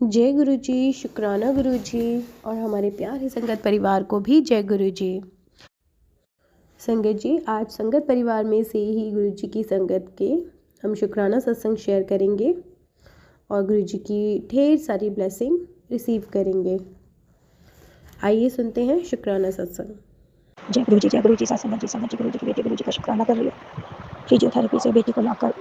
जय गुरु जी, शुक्राना गुरु जी। और हमारे प्यारे संगत परिवार को भी जय गुरु जी। संगत जी, आज संगत परिवार में से ही गुरु जी की संगत के हम शुक्राना सत्संग शेयर करेंगे और गुरु जी की ढेर सारी ब्लेसिंग रिसीव करेंगे। आइए सुनते हैं शुक्राना सत्संग। जय गुरु जी, जय गुरु जी। संगत जी गुरु जी की बेटी गुरु जी का शुक्राना कर रही है। फिजियोथेरेपी से बेटी को लाकर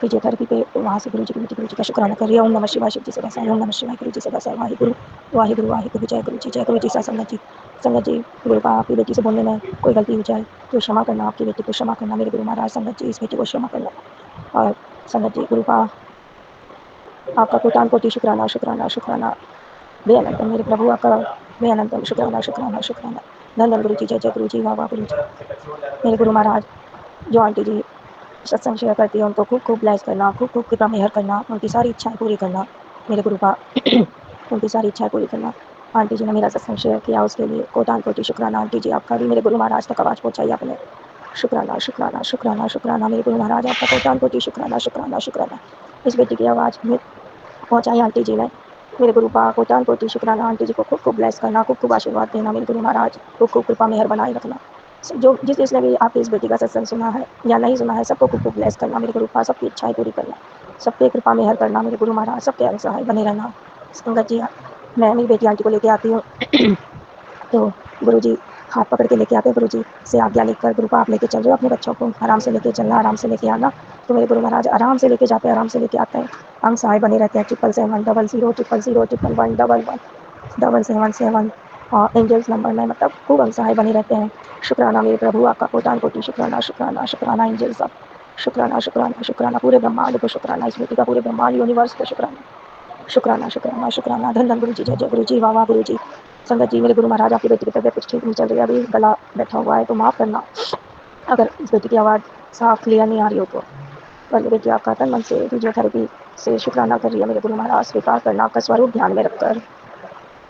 फिजियोथेरेपी पे वहाँ से गुरु जी की बेटी गुरु जी का शुक्राना कर रही है। ओम नमः शिवाय, शिव जी से बसा। ओम नमः शिवाय, गुरु जी से बसा। वाहिगुरु वाहिगुरु वाहिगुरु। जय गुरु जी, जय गुरु जी। संगत जी गुरु का आपकी बेटी से बोलने में कोई गलती हो जाए तो क्षमा करना, आपकी बेटी को क्षमा करना। मेरे गुरु महाराज संगत जी इस बेटी को क्षमा करना। और संगत जी गुरु का आपका कोटान कोटि शुक्राना शुक्राना शुक्राना। वे अनंतम मेरे प्रभु आपका वे अनंतम शुक्राना शुक्राना शुक्राना। धन गुरु जी, जय जय गुरु जी। वाह वाह गुरु जी। मेरे गुरु महाराज जो आंटी जी सत्संग शेयर करती है उनको खूब खूब ब्लेस करना, खूब खूब कृपा मेहर करना, उनकी सारी इच्छाएं पूरी करना। मेरे गुरु का उनकी सारी इच्छाएं पूरी करना। आंटी जी ने मेरा सत्संग शेयर किया उसके लिए कोटान कोटि शुक्राना। आंटी जी आपका भी मेरे गुरु महाराज तक आवाज़ पहुँचाई आपने। शुक्राना शुक्राना शुक्राना शुक्राना। मेरे गुरु महाराज आपका कोटान कोटि शुक्राना शुक्राना शुक्राना। इस बेटी की आवाज़ में पहुँचाई आंटी जी ने। मेरे गुरु का कोटान कोटि शुक्राना। आंटी जी को खूब खूब ब्लेस करना, खूब खूब आशीर्वाद देना। मेरे गुरु महाराज खूब खूब कृपा मेहर बनाए रखना। जो जिसने भी आपकी इस बेटी का सत्संग सुना है या नहीं सुना है, सबको खूब खूब ब्लेस करना। मेरे गुरु का सबकी इच्छाएं पूरी करना, सब पे कृपा मेहर करना। मेरे गुरु महाराज सबके अनुसार बने रहना। संगत जी मैं मेरी बेटी आंटी को लेके आती हूँ तो गुरु जी हाथ पकड़ के लेके आते हैं। गुरु जी से आज्ञा लेकर गुरु को आप लेके चल रहे हो अपने बच्चों को, आराम से लेके चलना, आराम से लेके आना। तो मेरे गुरु महाराज आराम से लेके जाते हैं, आराम से लेके आते हैं। अंग सहाय बने रहते हैं। 777 000 111 और एंजल्स नंबर में मतलब खूब अंग सहाय बने रहते हैं। शुक्राना मेरे प्रभु आपका कोटान कोटि शुक्राना शुक्राना शुक्राना। एंजल्स सब शुक्राना शुक्राना शुक्राना। पूरे ब्रह्मांड को शुक्राना, इस बेटी का पूरे ब्रह्मांड यूनिवर्स को शुक्राना शुक्राना शुक्राना शुक्राना। धन धन गुरु जी, जय जय गुरु जी। वाह वाह गुरु जी। संगत जी मेरे गुरु महाराज आपकी बेटी की तबीयत कुछ ठीक नहीं चल रही है, अभी गला बैठा हुआ है तो माफ़ करना अगर इस बेटी की आवाज़ साफ क्लियर नहीं आ रही हो तो। पर बेटी आपका तन मन से फिजियोथेरेपी से शुक्राना कर रही है। मेरे गुरु महाराज स्वीकार करना, आपका स्वरूप ध्यान में रखकर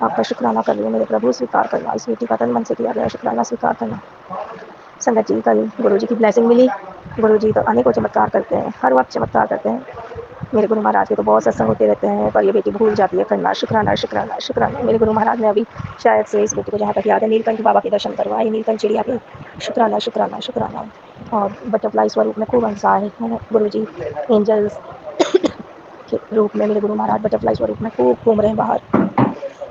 आपका शुक्राना कर रही है। मेरे प्रभु स्वीकार करना, इस बेटी का तन मन से किया गया शुक्राना स्वीकार करना। संगत जी कल गुरु जी की ब्लेसिंग मिली। गुरु जी तो अनेकों चमत्कार करते हैं, हर वक्त चमत्कार करते हैं। मेरे गुरु महाराज के तो बहुत सत्संग होते रहते हैं पर ये बेटी भूल जाती है करना। शुक्राना शुक्राना शुक्राना। मेरे गुरु महाराज ने अभी शायद से इस बेटी को जहाँ तक याद है नीलकंठ बाबा के दर्शन करवाए, नीलकंठ चिड़िया के। शुक्राना शुक्राना शुक्राना। और बटरफ्लाई स्वरूप में खूब अंसा है गुरु जी। एंजल्स के रूप में मेरे गुरु महाराज बटरफ्लाई स्वरूप में खूब घूम रहे हैं बाहर।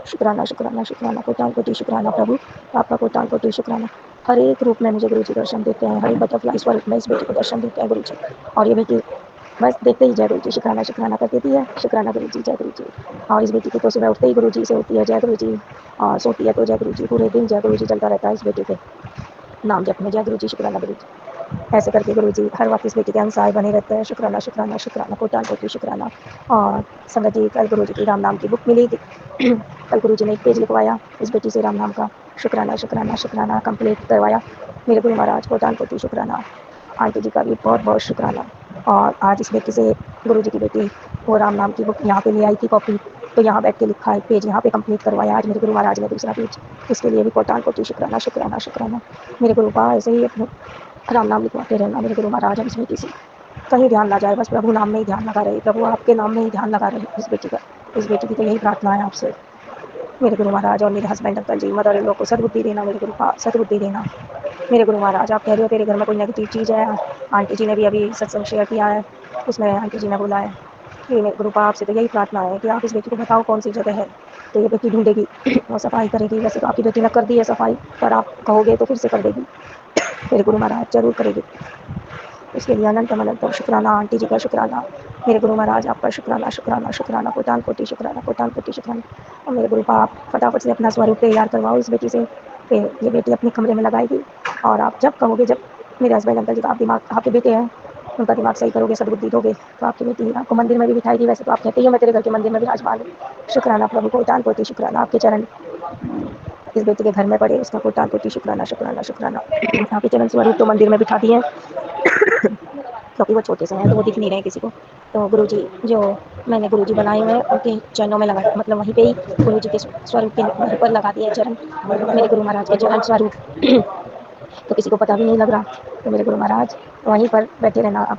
शुक्राना शुक्राना शुक्राना। कोटान कोटि शुक्राना प्रभु आपका कोटान कोटि शुक्राना। हर एक रूप में मुझे गुरु जी दर्शन देते हैं, हर एक बटरफ्लाई स्वरूप में इस बेटी को दर्शन देते हैं गुरु जी। और ये बेटी बस देखते ही जय गुरु जी शुक्राना शुक्राना कर देती है। शुक्राना गुरु जी, जय गुरु जी। और इस बेटी की तो सुबह उठते ही गुरु जी से होती है जय गुरु जी, और सोती है तो जय गुरु जी। पूरे दिन जय गुरु जी चलता रहता है इस बेटी के नाम जप में। जय गुरु जी शुक्राना गुरु जी। ऐसे करके गुरु जी हर वक्त इस बेटी के अनुसार बने रहते हैं। शुक्राना शुक्राना शुक्राना। कोटान कोटि शुक्राना। और संगत जी कल गुरु जी की राम नाम की बुक मिली थी कल गुरु जी ने एक पेज लिखवाया इस बेटी से राम नाम का। शुक्राना शुक्राना शुक्राना कंप्लीट करवाया। मेरे गुरु महाराज कोटान कोटि शुक्राना। आंटी जी का भी बहुत बहुत शुक्राना। और आज इस बेटी से गुरु जी की बेटी वो राम नाम की बुक यहाँ पे ले आई थी कॉपी, तो यहाँ बैठ के लिखा है पेज, यहाँ पे कंप्लीट करवाया आज मेरे गुरु महाराज ने दूसरा पेज। इसके लिए भी कोटान कोटि शुक्राना शुक्राना शुक्राना। मेरे गुरु का ऐसे ही अपने राम नाम लिखवाते रहना मेरे गुरु महाराज। इस बेटी से कहीं ध्यान ना जाए, बस प्रभु नाम में ही ध्यान लगा रहे, प्रभु आपके नाम में ही ध्यान लगा रहे इस बेटी का। इस बेटी की तो यही प्रार्थना है आपसे मेरे गुरु महाराज। और मेरे हस्बैंड अंकल जी मदर इन लोग को सद्बुद्धि देना मेरे गुरु का, सद्बुद्धि देना मेरे गुरु महाराज। आप कह रहे हो तेरे घर में कोई नेगेटिव चीज़ है, आंटी जी ने भी अभी सत्संग शेयर किया है, उसमें आंटी जी ने बोला है कि मेरे गुरु का आपसे तो यही प्रार्थना है कि आप इस बेटी को बताओ कौन सी जगह है तो ये बेटी ढूंढेगी और सफाई करेगी। वैसे तो आपकी बेटी ने कर दी है सफाई, पर आप कहोगे तो फिर से कर देगी मेरे गुरु महाराज, जरूर करेगी। इसके लिए अनंतम अनंतम शुक्राना आंटी जी का शुक्राना। मेरे गुरु महाराज आपका शुक्राना शुक्राना शुक्राना। कोटान कोटि शुक्राना, कोटान कोटि शुक्राना। और मेरे गुरु का आप फटाफट से अपना स्वरूप तैयार करवाओ इस बेटी से, ये बेटी अपने कमरे में लगाएगी। और आप जब कहोगे, जब मेरे हस्बैंड अंकल जी का आप दिमाग, आपके बेटे हैं, उनका दिमाग सही करोगे, सद्बुद्धि दोगे तो आपकी बेटी आपको मंदिर में भी बिठाएगी। वैसे तो आप कहते ही हो मैं तेरे घर के मंदिर में विराजमान हूँ। शुक्राना प्रभु, कोटान कोटि शुक्राना। आपके चरण इस बेटी के घर में पड़े, उसका कोटान कोटि शुक्राना शुक्राना शुक्राना। आपके चरण स्वरूप तो मंदिर में बिठा दिए क्योंकि वो छोटे से हैं तो वो दिख नहीं रहे किसी को। तो गुरुजी जो मैंने गुरुजी बनाए हुए हैं उनके चरणों में लगा, मतलब वहीं पे ही गुरुजी के स्वरूप के वहीं पर लगा दिए चरण, मेरे गुरु महाराज के चरण स्वरूप तो किसी को पता भी नहीं लग रहा। तो मेरे गुरु महाराज वहीं पर बैठे रहना, अब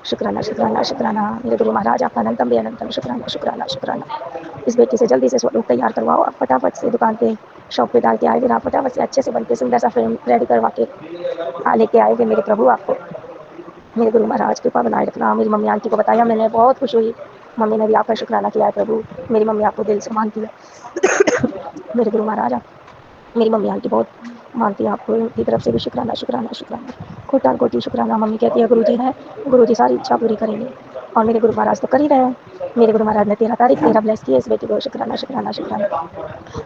शुक्राना शुक्राना शुक्राना मेरे गुरु महाराज आपका अनंतम भी अनंतम शुक्राना शुक्राना शुक्राना। इस बेटी से जल्दी से स्वरूप तैयार करवाओ, आप फटाफट से दुकान पे शॉप पे डाल के आए, फिर आप फटाफट से अच्छे से बन के सुंदर सा फ्रेम रेडी करवा के लेके आए फिर मेरे प्रभु आपको। मेरे गुरु महाराज कृपा बनाए रखना। मेरी मम्मी आंटी को बताया मैंने, बहुत खुश हुई। मम्मी ने भी आपका शुक्राना किया है प्रभु। मेरी मम्मी आपको दिल से मानती है। मेरे गुरु महाराज मेरी मम्मी आंटी बहुत मानती है आपको, उनकी तरफ से भी शुक्राना शुक्राना शुक्राना, कोटान कोटि शुक्राना। मम्मी कहती है गुरु जी है, गुरु जी सारी इच्छा पूरी करेंगे, और मेरे गुरु महाराज तो कर ही रहे हैं। मेरे गुरु महाराज ने 13 तारीख मेरा ब्लेस किया इस बेटी को। शुक्राना शुक्राना शुक्राना,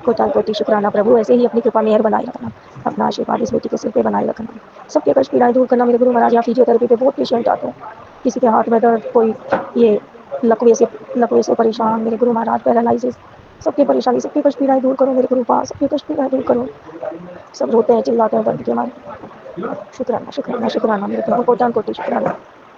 कोटान कोटि शुक्राना प्रभु। ऐसे ही अपनी कृपा मेहर बनाए रखना, अपना आशीर्वाद इस बेटी के सिर पे बनाए रखना। सबके कष्ट पीड़ाएं दूर करना मेरे गुरु महाराज। यहाँ फिजियोथेरेपी पे बहुत पेशेंट आते हैं, किसी के हाथ में दर्द, कोई ये लकवे से परेशान मेरे गुरु महाराज, पैरालाइसिस, सबकी परेशानी, सबकी कष्ट पीड़ाएं दूर करो मेरे गुरु पास, सबकी कष्ट पीड़ाएं दूर करो। सब रोते हैं चिल्लाते हैं दर्द के मारे। शुक्राना शुक्राना शुक्राना मेरे प्रभु, कोटान कोटि शुक्राना।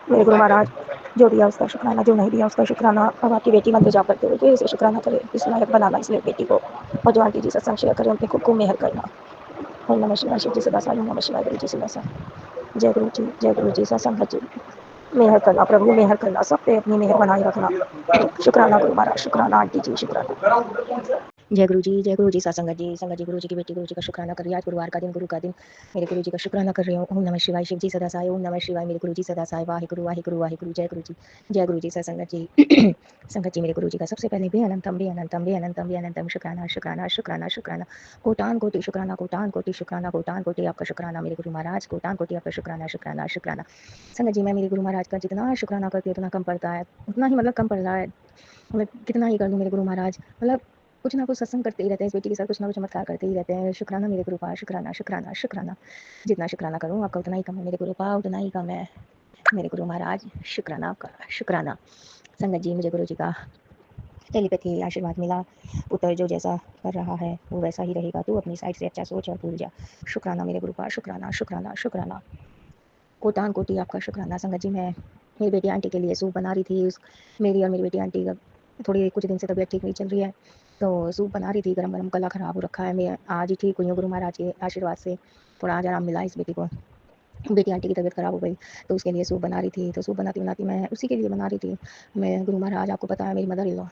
मेरे गुरु महाराज जो दिया उसका शुक्राना, जो नहीं दिया उसका शुक्राना। अब आपकी बेटी मंदिर जा करते हुए फिर से शुक्राना करे, इस लायक बनाना इसलिए बेटी को। और जो आंटी जी सत्संग शेयर करें उनके खूब मेहर करना। ओम नमः शिवाय, शिव जी सदा साई, ओम नमः शिवाय, गुरु जी सदा साई। जय गुरु जी, जय गुरु जी, सत्संग जी। मेहर करना प्रभु, मेहर करना, सब पे अपनी मेहर बनाए रखना। शुक्राना गुरु महाराज, शुक्राना आंटी जी, शुक्राना। जय गुरु जी संगत जी गुरु जी की बेटी, गुरु जी का शुक्राना कर रही है। आज गुरुवार का दिन, गुरु का दिन, मेरे गुरु जी का शुक्राना कर रही हूँ। ओम नमः शिवाय, शिव जी सदा साई, ओम नमः शिवाय, मेरे गुरु जी सदा साई। वाहिगुरु वाहिगुरु वाहिगुरु, जय गुरु जी संगत जी। संगत जी मेरे गुरु जी का सबसे पहले भी अनंतम भी अनंतम भी अनंतम भी अनंतम शुक्राना शुक्राना शुक्राना शुक्राना, कोटान कोटि शुक्राना, कोटान कोटि शुक्राना, कोटान कोटि आपका शुक्राना मेरे गुरु महाराज, कोटान कोटि आपका शुक्राना शुक्राना शुक्राना। संगत जी मैं मेरे गुरु महाराज का जितना शुक्राना करती हूँ उतना कम पड़ता है, उतना ही मतलब कम पड़ रहा है। मतलब कितना ही कर दूँ मेरे गुरु महाराज, मतलब कुछ ना कुछ सत्संग करते ही रहते हैं, इस बेटी के साथ कुछ ना कुछ चमत्कार करते ही रहते हैं। शुक्राना मेरे गुरु पा, शुक्राना शुक्राना शुक्राना। जितना शुक्राना करूँ आपका उतना ही कम है मेरे गुरु पा, उतना ही कम है मेरे गुरु महाराज। शुक्राना आपका शुक्राना। संगत जी मुझे गुरु जी का टेलीपैथी आशीर्वाद मिला, पुत्र जो जैसा कर रहा है वो वैसा ही रहेगा, तू अपनी साइड से अच्छा सोच और भूल जा। शुक्राना मेरे गुरु पा, शुक्राना शुक्राना शुक्राना, कोटान कोटि आपका शुक्राना। संगत जी मैं मेरी बेटी आंटी के लिए सूप बना रही थी। मेरी और मेरी बेटी आंटी का थोड़ी कुछ दिन से तबीयत ठीक नहीं चल रही है, तो सूप बना रही थी गरम गरम, गला खराब हो रखा है। मैं आज ही ठीक हुई हूँ गुरु महाराज के आशीर्वाद से, थोड़ा आज आराम मिला इस बेटी को। बेटी आंटी की तबीयत खराब हो गई तो उसके लिए सूप बना रही थी, तो सूप बनाती बनाती मैं उसी के लिए बना रही थी। मैं गुरु महाराज आपको पता है मेरी मदर इन लॉ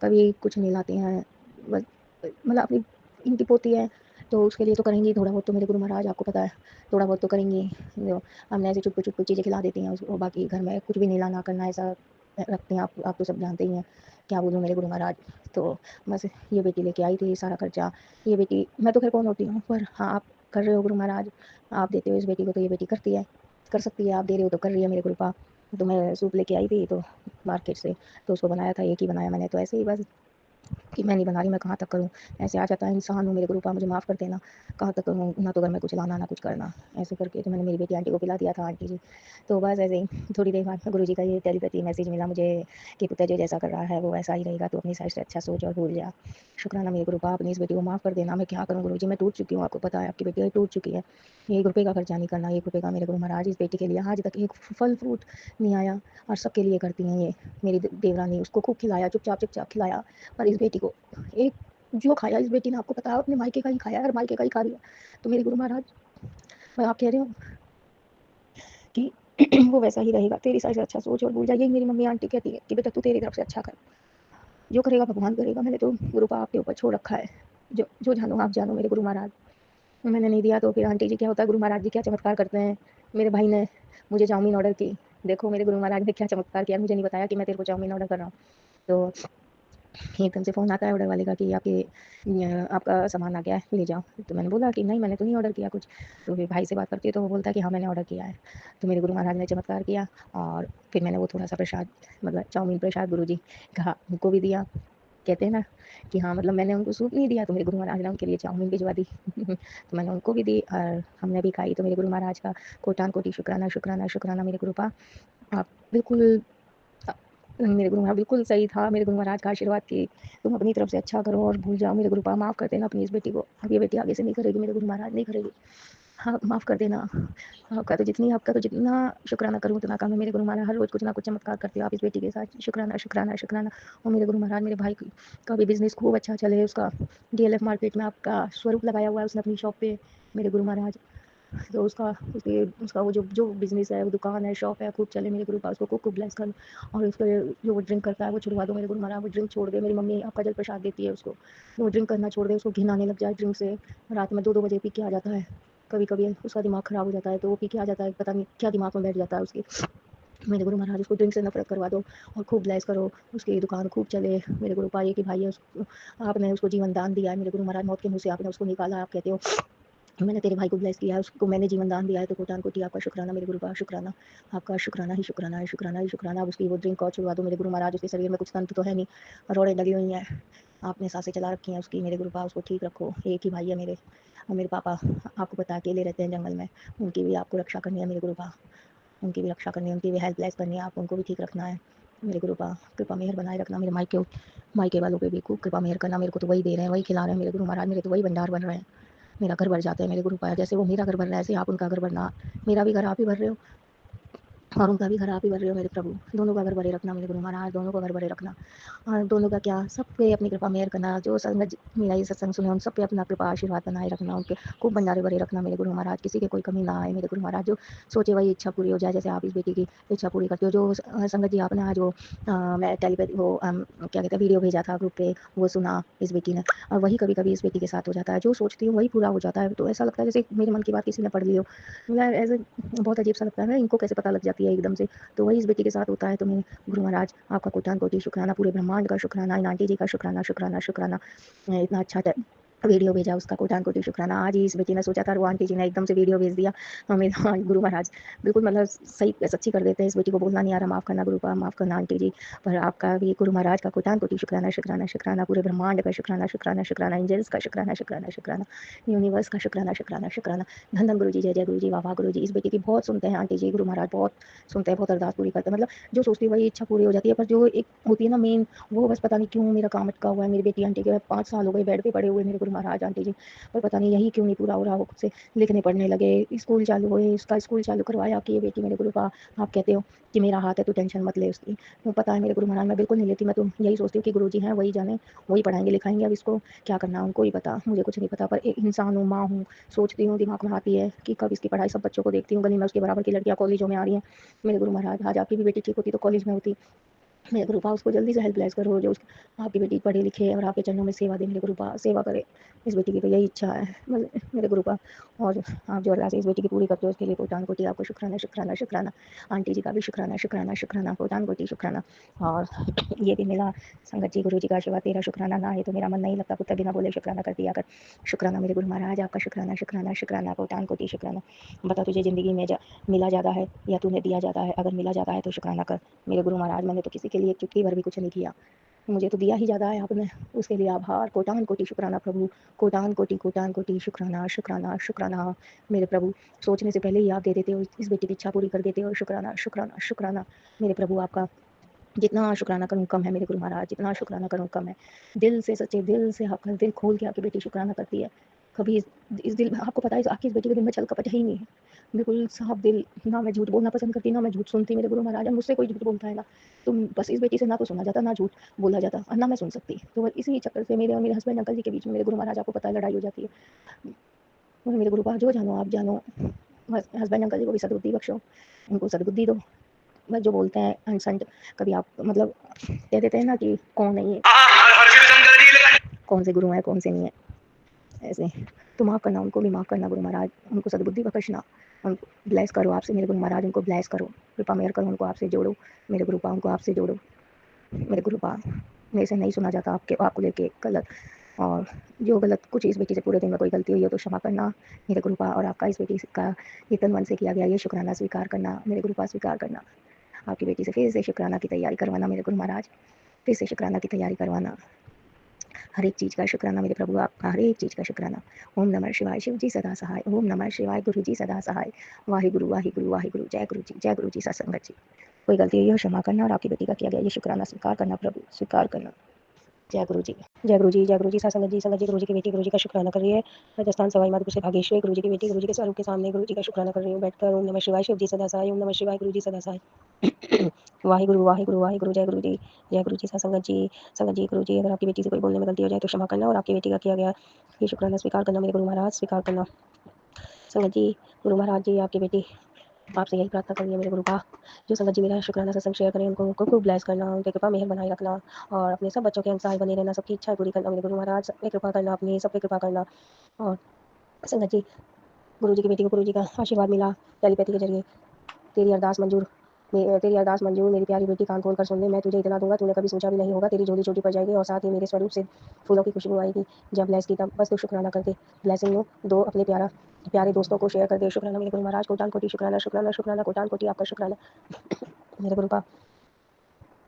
कभी कुछ नहीं लाती हैं, बस मतलब अपनी इनकी पोती है तो उसके लिए तो करेंगी थोड़ा बहुत, तो मेरे गुरु महाराज आपको पता है थोड़ा बहुत तो करेंगी। जो हमने ऐसे चुटपुट चुटपुट चीज़ें खिला देती हैं उसको, बाकी घर में कुछ भी नहीं लाना करना ऐसा रखते हैं। आप तो सब जानते ही हैं, क्या बोलूँ मेरे गुरु महाराज। तो बस ये बेटी लेके आई थी सारा खर्चा। ये बेटी मैं तो खैर कौन होती हूँ, पर हाँ आप कर रहे हो गुरु महाराज, आप देते हो इस बेटी को तो ये बेटी करती है, कर सकती है। आप दे रहे हो तो कर रही है मेरे गुरु पा। तो मैं सूप लेके आई थी तो मार्केट से, तो उसको बनाया था, एक ही बनाया मैंने, तो ऐसे ही बस कि मैं नहीं बना रही, मैं कहाँ तक करूँ, ऐसे आ जाता है, इंसान हूँ मेरे गुरु पा, मुझे माफ़ कर देना। कहाँ तक करूँ, ना तो घर में कुछ लाना ना कुछ करना, ऐसे करके तो मैंने मेरी बेटी आंटी को पिला दिया था। आंटी जी तो बस ऐसे ही थोड़ी देर बाद गुरु जी का ये टेलीपैथी मैसेज मिला मुझे कि पुत्र जो जैसा कर रहा है वो वैसा ही रहेगा, तो अपनी साइड से अच्छा सोच और भूल जा। शुक्राना मेरे गुरु पा, अपनी इस बेटी को माफ़ कर देना। मैं क्या करूँ गुरु जी, मैं टूट चुकी हूँ, आपको पता है आपकी बेटी टूट चुकी है। 1 रुपये का खर्चा नहीं करना, 1 रुपये का मेरे गुरु महाराज इस बेटी के लिए आज तक एक फल फ्रूट नहीं आया, और सबके लिए करती हैं ये मेरी देवरानी। उसको खूब खिलाया, चुपचाप चुपचाप खिलाया, पर इस बेटी को एक जो खाया इस बेटी ने आपको पता है अपने मायके का ही खाया है और मायके का ही खा रही है। तो मेरे गुरु महाराज मैं आप कह रहे हो कि वो वैसा ही रहेगा, तेरी साइड से अच्छा सोच और भूल जा। यही मेरी मम्मी आंटी कहती है कि बेटा तू तेरी तरफ से अच्छा कर, जो करेगा भगवान करेगा। मैंने तो गुरु पा आपके ऊपर छोड़ रखा है, जो जो जानो आप जानो मेरे गुरु महाराज। मैंने नहीं दिया तो फिर आंटी जी क्या होता है, गुरु महाराज जी क्या चमत्कार करते हैं। मेरे भाई ने मुझे चाउमीन ऑर्डर की, देखो मेरे गुरु महाराज ने क्या चमत्कार किया, मुझे नहीं बताया कि मैं तेरे को चाउमीन ऑर्डर कर रहा हूँ। तो एकदम से फ़ोन आता है ऑर्डर वाले का कि आपका सामान आ गया है, ले जाओ। तो मैंने बोला कि नहीं मैंने तो नहीं ऑर्डर किया कुछ। तो फिर भाई से बात करती है तो वो बोलता है कि हाँ मैंने ऑर्डर किया है। तो मेरे गुरु महाराज ने चमत्कार किया, और फिर मैंने वो थोड़ा-सा प्रसाद मतलब चाउमीन प्रसाद गुरु जी का उनको भी दिया। कहते हैं ना कि हाँ मतलब मैंने उनको सूप नहीं दिया तो मेरे गुरु महाराज ने उनके लिए चाउमीन भिजवा दी। तो मैंने उनको भी दी और हमने भी खाई। तो मेरे गुरु महाराज का कोटान कोटि शुक्राना शुक्राना शुक्राना मेरे गुरु पा। आप बिल्कुल मेरे गुरु महाराज बिल्कुल सही था, मेरे गुरु महाराज का आशीर्वाद कि तुम अपनी तरफ से अच्छा करो और भूल जाओ। मेरे गुरु पा माफ़ कर देना अपनी इस बेटी को, अब ये बेटी आगे से नहीं करेगी, मेरे गुरु महाराज नहीं करेगी। हाँ माफ़ कर देना। आपका तो जितना शुक्राना करूँ उतना कम है मेरे गुरु महाराज। हर रोज़ कुछ ना कुछ चमत्कार करते हो आप इस बेटी के साथ। शुक्राना शुक्राना शुक्राना। और मेरे गुरु महाराज मेरे भाई का भी बिज़नेस खूब अच्छा चले, उसका डीएलएफ मार्केट में आपका स्वरूप लगाया हुआ है उसने अपनी शॉप पे मेरे गुरु महाराज। तो उसका वो जो बिज़नेस है, वो दुकान है, शॉप है, खूब चले मेरे गुरु पास, उसको खूब खूब ब्लेस कर। और उसको जो वो ड्रिंक करता है वो छुड़वा दो मेरे गुरु महाराज, वो ड्रिंक छोड़ दे। मेरी मम्मी आपका जल प्रसाद देती है उसको, वो ड्रिंक करना छोड़ दे, उसको घिन आने लग जाए ड्रिंक से, रात में 2-2 बजे पी के आ जाता है। कभी-कभी उसका दिमाग ख़राब हो जाता है, तो वो पी के आ जाता है, पता नहीं क्या दिमाग में बैठ जाता है उसके। मेरे गुरु महाराज उसको ड्रिंक से नफ़रत करवा दो और खूब ब्लेस करो, उसकी दुकान खूब चले। मेरे गुरु पाए कि भाई है आपने उसको जीवन दान दिया है, मेरे गुरु महाराज मौत के मुँह से आपने उसको निकाला, आप कहते हो मैंने तेरे भाई को ब्लेस किया है, उसको मैंने जीवन दान दिया है, तो कोटि आपका शुक्राना मेरे गुरु का शुक्राना, आपका शुक्राना ही शुक्राना है, शुक्राना ही शुक्राना। अब उसकी वो ड्रिंक और छुड़वा दो मेरे गुरु महाराज, उसके शरीर में कुछ तंत्र तो है नहीं, रोड़ें लगी हुई हैं, आपने सांसें चला रखी हैं उसकी, मेरे गुरु पा उसको ठीक रखो। एक ही भाई है मेरे, और मेरे पापा आपको पता है अकेले रहते हैं जंगल में, उनकी भी आपको रक्षा करनी है मेरे गुरु पा, उनकी भी रक्षा करनी है, उनकी भी हेल्प ब्लेस करनी है, आप उनको भी ठीक रखना है मेरे गुरु पा। कृपा मेहर बनाए रखना मेरे मायके वालों पे भी खूब कृपा मेहर करना। मेरे को तो वही दे रहे हैं, वही खिला रहे हैं मेरे गुरु महाराज, मेरे तो वही भंडार बन रहे हैं, मेरा घर भर जाता है मेरे गुरु पाया। जैसे वो मेरा घर भर रहा है, ऐसे आप उनका घर भरना, मेरा भी घर आप ही भर रहे हो और उनका भी घर आप ही भर रहे हो मेरे प्रभु। दोनों का घर भरे रखना मेरे गुरु महाराज, दोनों का घर भरे रखना। और दोनों का क्या, सब पे अपनी कृपा मेहर करना। जो संगत मेरा ये सत्संग सुने उन सब पे अपना कृपा आशीर्वाद बनाए रखना, उनके खूब भंडारे भरे रखना मेरे गुरु महाराज, किसी के कोई कमी ना आए मेरे गुरु महाराज। जो सोचे वही इच्छा पूरी हो जाए, जैसे आप इस बेटी की इच्छा पूरी करते हो। जो संगत जी आपने आज वो मैं टेली पे वो क्या कहते हैं वीडियो भेजा था ग्रुप पे, वो सुना इस बेटी ने, और वही कभी कभी इस बेटी के साथ हो जाता है। जो सोचती हूँ वही पूरा हो जाता है, तो ऐसा लगता है जैसे मेरे मन की बात किसी ने पढ़ ली हो। मतलब ऐसे बहुत अजीब सा लगता है, इनको कैसे पता लग जाती है एकदम से। तो वही इस बेटी के साथ होता है। तो मैं गुरु महाराज आपका कोटान कोटि शुक्राना, पूरे ब्रह्मांड का शुक्राना, इन आंटी जी का शुक्राना शुक्राना शुक्राना। इतना अच्छा वीडियो भेजा उसका कोटान कोटि शुक्राना। आज ही इस बेटी ने सोचा था, वो आंटी जी ने एकदम से वीडियो भेज दिया हमें। हाँ, गुरु महाराज बिल्कुल मतलब सही सच्ची कर देते हैं। इस बेटी को बोलना नहीं आ रहा, माफ़ करना गुरु पा, माफ़ करना आंटी जी, पर आपका भी गुरु महाराज का कोटान कोटि शुक्राना शुक्राना शुक्राना, पूरे ब्रह्मांड का शुक्राना शुक्राना शुक्राना, एंजल्स का शुक्राना शुक्राना शुक्राना, यूनिवर्स का शुक्राना शुक्राना शुक्राना। धन धन गुरु जी, जय जय गुरु जी, वाह वाह गुरु जी। इस बेटी की बहुत सुनते हैं आंटी जी, गुरु महाराज बहुत सुनते हैं, बहुत अरदास पूरी करते हैं। मतलब जो सोचती है वही इच्छा पूरी हो जाती है, पर जो एक होती है ना मेन, वो बस पता नहीं क्यों मेरा काम अटका हुआ है। मेरी बेटी आंटी के 5 साल हो गए बेड पे पड़े हुए मेरे गुरु महाराज आंटी जी, पर पता नहीं यही क्यों नहीं पूरा हो रहा। वो खुद से लिखने पढ़ने लगे, स्कूल चालू हुए, उसका स्कूल चालू करवाया कि ये बेटी मेरे गुरु का, आप कहते हो कि मेरा हाथ है तो टेंशन मत ले उसकी। तो पता है मेरे गुरु महाराज मैं बिल्कुल नहीं लेती, मैं तो यही सोचती हूँ कि गुरु जी हैं वही जाने, वही पढ़ाएंगे लिखाएंगे, अब इसको क्या करना उनको ही पता, मुझे कुछ नहीं पता। पर एक इंसान हूँ, माँ हूँ, सोचती हूँ, दिमाग में आती है कि कब इसकी पढ़ाई, सब बच्चों को देखती हूँ गली में उसके बराबर की लड़कियाँ कॉलेजों में आ रही हैं मेरे गुरु महाराज। आज आपकी भी बेटी ठीक होती तो कॉलेज में होती, मेरे गुरु पा उसको जल्दी से हेल्प ब्लेस करो, जो आपकी बेटी पढ़े लिखे और आपके चरणों में सेवा दे मेरे गुरु पा, सेवा करे। इस बेटी की तो यही इच्छा है मेरे गुरु पा, और आप जो अल्लाह से इस बेटी की पूरी करते हो उसके लिए कोटान कोटि आपको शुक्राना शुक्राना शुक्राना। आंटी जी का भी शुक्राना शुक्राना शुक्राना, कोटान कोटि शुक्राना। और ये भी मेरा संगत जी गुरु जी का आशीर्वाद, तेरा शुक्राना ना है तो मेरा मन नहीं लगता, कुत्ता बिना बोले शुक्राना कर दिया कर। शुक्राना मेरे गुरु महाराज आपका शुक्राना शुक्राना शुक्राना, कोटान कोटि शुक्राना। बता तुझे ज़िंदगी में मिला ज़्यादा है या तूने दिया ज़्यादा है, अगर मिला ज़्यादा है तो शुक्राना कर मेरे गुरु महाराज। मैंने तो किसी के लिए एक चुटकी भर भी कुछ नहीं किया, मुझे तो दिया ही ज़्यादा है आपने, उसके लिए आभार, कोटान कोटि शुक्राना प्रभु, कोटान कोटि शुक्राना शुक्राना शुक्राना मेरे प्रभु। सोचने से पहले ही आप दे देते हो, इस बेटी की इच्छा पूरी कर देते हो, शुक्राना शुक्राना शुक्राना मेरे प्रभु आपका। जितना शुक्राना करूँ कम है मेरे गुरु महाराज, जितना शुक्राना करूँ कम है। दिल से, सच्चे दिल से, आपका दिल खोल के आपकी बेटी शुक्राना करती है। कभी इस दिल, आपको पता है आपकी इस बेटी के दिल में छल कपट है ही नहीं है, बिल्कुल साफ दिल। ना मैं झूठ बोलना पसंद करती, ना मैं झूठ सुनती मेरे गुरु महाराज। मुझसे कोई झूठ बोलता है ना, तो बस इस बेटी से ना तो सुना जाता, ना झूठ बोला जाता, और ना मैं सुन सकती। तो बस इसी चक्कर से मेरे और मेरे हस्बैंड अंकल जी के बीच में मेरे गुरु महाराज आपको पता है लड़ाई हो जाती है। और मेरे गुरु महाराज जो जानो आप जानो, बस हस्बैंड अंकल जी को भी सद्बुद्धि बख्शो, उनको सद्बुद्धि दो। बस जो बोलते हैं अनसंट, कभी आप मतलब कह देते हैं ना कि कौन है ये, कौन से गुरु हैं कौन से नहीं है, ऐसे तो माफ़ करना, उनको भी माफ़ करना गुरु महाराज, उनको सद्बुद्धि बख्शना, उनको ब्लेस करो आपसे मेरे गुरु महाराज, उनको ब्लेस करो, कृपा मेहर करो, उनको आपसे जोड़ो मेरे गुरु पा, उनको आपसे जोड़ो मेरे गुरु पा। मेरे से नहीं सुना जाता आपको लेके गलत, और जो गलत कुछ इस बेटी से पूरे दिन में कोई गलती हुई हो तो क्षमा करना मेरे गुरु पा। और आपका इस बेटी का ये तन मन से किया गया ये शुक्राना स्वीकार करना मेरे गुरु पा, स्वीकार करना। आपकी बेटी से फिर से शुक्राना की तैयारी करवाना मेरे गुरु महाराज, फिर से शुक्राना की तैयारी करवाना। हर एक चीज़ का शुक्राना मेरे प्रभु, आपका हर एक चीज़ का शुक्राना। ओम नमः शिवाय, शिव जी सदा सहाय। ओम नमः शिवाय, गुरु जी सदा सहाय। वाहिगुरु वाहिगुरु वाहिगुरु, जय गुरु जी, जय गुरु जी, सत्संगत जी। कोई गलती हुई हो क्षमा करना, और आपकी बेटी का किया गया ये शुक्राना स्वीकार करना प्रभु, स्वीकार करना। जय गुरु जी, जय गुरु जी, जय गुरु जी। सत्संगत जी, संगत जी गुरु जी की बेटी गुरु जी का शुक्राना कर रही है। राजस्थान सवाई माधोपुर से भागेश्वरी गुरु जी की बेटी गुरु जी के स्वरूप के सामने गुरु जी का शुक्राना कर रही हूँ बैठकर। ओम नमः शिवाय, शिव जी सदा सहाय। ओम नमः शिवाय, गुरु जी सदा सहाय। वाहिगुरु वाहिगुरु वाहिगुरु, जय गुरु जी, जय गुरु जी। सत्संगत जी, संगत जी गुरु जी, अगर आपकी बेटी से कोई बोलने में गलती हो जाए तो क्षमा करना, और आपकी बेटी का किया गया ये शुक्राना स्वीकार करना मेरे गुरु महाराज, स्वीकार करना। संगत जी, गुरु महाराज जी आपकी बेटी आपसे यही प्रार्थना करिए मेरे गुरु का, जो संगत जी मेरा शुक्राना सत्संग शेयर करें उनको खूब ब्लेस करना, उनकी कृपा मेहर बनाए रखना और अपने सब बच्चों के अनुसार बने रहना, सबकी इच्छाएं पूरी करना मेरे गुरु महाराज, सब पे कृपा करना, अपनी सब पे कृपा करना। और संगत जी, गुरु जी की बेटी को गुरु जी का आशीर्वाद मिला टेलीपैथी के जरिए, तेरी अरदास मंजूर मेरी प्यारी बेटी, कान खोल कर सुन ले, मैं तुझे इतना दूंगा तूने कभी सोचा भी नहीं होगा, तेरी झोली छोटी पड़ जाएगी और साथ ही मेरे स्वरूप से फूलों की खुशबू आएगी। जब ब्लेस की तब बस तू शुक्राना करके ब्लेसिंग लो, दो अपने प्यारे दोस्तों को शेयर कर दे। शुक्राना मेरे गुरु महाराज, कोटान कोटि शुक्राना, शुक्राना शुक्राना कोटान कोटि आपका शुक्राना मेरे गुरु का।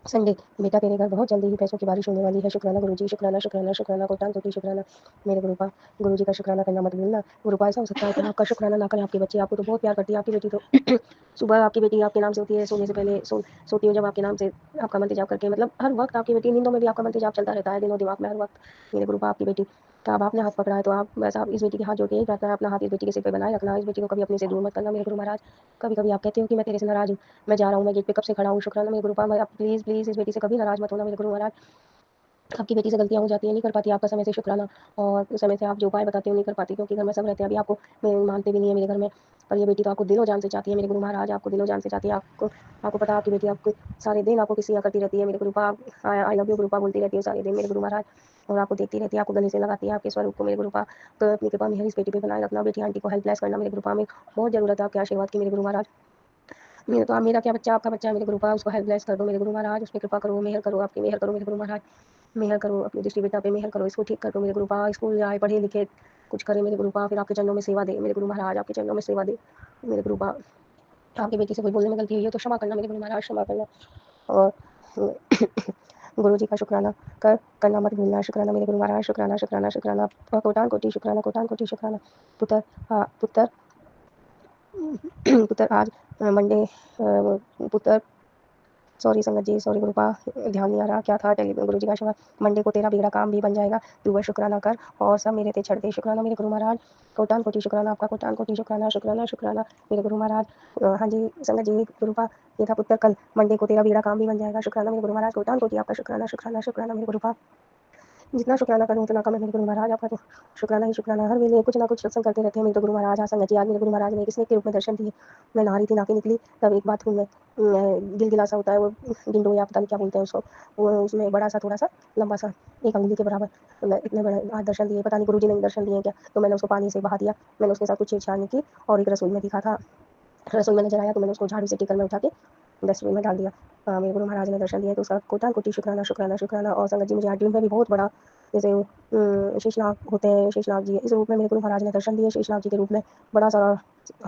संडे, बेटा तेरे घर बहुत जल्दी ही पैसों की बारिश होने वाली है। शुक्राना गुरुजी, शुक्राना शुक्राना शुक्राना कोटान कोटि शुक्राना मेरे गुरु का। गुरु जी का शुक्राना करना मत भूलना। गुरु का ऐसा हो सकता है कि आपका शुक्राना ना करें आपके बच्चे, आपको तो बहुत प्यार करती है आपकी बेटी, तो सुबह आपकी बेटी आपके नाम से होती है, सोने से पहले सोती हो जब आपके नाम से आपका मंत्र जाप करके, मतलब हर वक्त आपकी बेटी नींदों में भी आपका मंत्र जाप चलता रहता है, दिनों दिमाग में हर वक्त मेरे गुरु का। आपकी बेटी का अब आपने हाथ पकड़ा है तो आप बस आप इस बेटी के हाथ जोड़ के यही प्रार्थना है, अपना हाथ इस बेटी के सिर पे बनाए रखना, इस बेटी को कभी अपने से दूर मत करना मेरे गुरु महाराज। कभी कभी आप कहते हो कि मैं तेरे से नाराज हूँ, मैं जा रहा हूँ, मैं गेट पे कब से खड़ा हूँ। शुक्राना मेरे गुरु आप प्लीज़ प्लीज़ इस बेटी से कभी नाराज मत होना मेरे गुरु महाराज। आपकी बेटी से गलतियाँ हो जाती हैं, नहीं कर पाती आपका समय से शुक्राना, और उस समय से आप जो उपाय बताते हो नहीं कर पाती, क्योंकि घर में सब रहते हैं, अभी आपको मानते भी नहीं है मेरे घर में, पर ये बेटी तो आपको दिलो जान से चाहती है मेरे गुरु महाराज, आपको दिलो जान से चाहती है। आपको पता है आपकी बेटी आपको सारे दिन आपको किसी करती रहती है मेरे गुरु आप आई लव यू गुरु बोलती रहती है सारे दिन मेरे गुरु महाराज, और आपको देखती रहती है, आपको गले से लगाती है आपके स्वरूप को मेरे गुरु। तो अपनी कृपा मेहर इस बेटी पे बनाए रखना, बेटी आंटी को हेल्प लेस करना मेरे गुरु में बहुत जरूरत है आपके आशीर्वाद की मेरे गुरु महाराज। मेरा तो मेरा क्या बच्चा, आपका बच्चा है मेरे गुरु उसको हेल्प लेस कर दो मेरे गुरु महाराज, उसमें कृपा करो, मेहर करो, आपकी मेहर करो मेरे गुरु महाराज, मेहर करो अपनी दृष्टि बेटा पे, मेहर करो, इसको ठीक कर दो मेरे गुरु स्कूल जाए, पढ़े लिखे, कुछ करे मेरे गुरु फिर आपके चरणों में सेवा दे मेरे गुरु महाराज, आपके चरणों में सेवा दे मेरे गुरु आपकी बेटी से कोई बोलने में गलती हुई है तो क्षमा करना मेरे गुरु महाराज, क्षमा करना। और गुरु जी का शुक्राना करना मत भूलना। शुक्राना मेरे गुरु महाराज, शुक्राना शुक्राना शुक्राना कोटान कोटि शुक्राना, कोटान कोटि शुक्राना। पुत्र पुत्र पुत्र आज मंडे, पुत्र सॉरी संगत जी, सॉरी गुरुपा, ध्यान नहीं आ रहा क्या था। गुरु जी का आशीर्वाद, मंडे को तेरा बिगड़ा काम भी बन जाएगा, तू वह शुक्राना कर और सब मेरे ते छड़ दे। शुक्राना मेरे गुरु महाराज, कोटान कोटि शुक्राना आपका, कोटान कोटि शुक्राना, शुक्राना शुक्राना मेरे गुरु महाराज। हाँ जी संगत जी, गुरुपा ये था पुत्र, कल मंडे को तेरा बिगड़ा काम भी बन जाएगा। शुक्राना मेरे गुरु महाराज, कोटान कोटि आपका शुक्राना, शुक्राना शुक्राना मेरे गुरुपा। जितना शुक्राना करूँ उतना कम है मेरे गुरु महाराज, आपका तो शुक्राना ही शुक्राना, हर वेले कुछ ना कुछ सत्संग करते रहते हैं मेरे तो गुरु महाराज। संगत जी, आज मेरे गुरु महाराज ने किसने के रूप में दर्शन दिए, मैं नहा रही थी, नाके निकली, तब एक बाथरूम में गिलगिलासा होता है वो, गिंडो या पता नहीं क्या बोलते हैं उसको, वो उसमें बड़ा सा थोड़ा सा लंबा सा एक अंगुली के बराबर, इतने बड़े आज दर्शन दिए, पता नहीं गुरु जी ने दर्शन दिए क्या, तो मैंने उसको पानी से बहा दिया, मैंने उसके साथ कुछ छेड़छाड़ नहीं की, और एक रसोई में दिखा था, रसोई में नजर आया तो मैंने उसको झाड़ू से टिकल में उठा के डस्टबिन में डाल दिया। मेरे गुरु महाराज ने दर्शन दिया तो उसका कोटान कोटि शुक्राना, शुक्राना शुक्राना। और संगत जी, मुझे ड्रीम में भी बहुत बड़ा, जैसे शेषनाग होते हैं, शेषनाग जी इस रूप में मेरे गुरु महाराज ने दर्शन दिए, शेषनाग जी के रूप में बड़ा सारा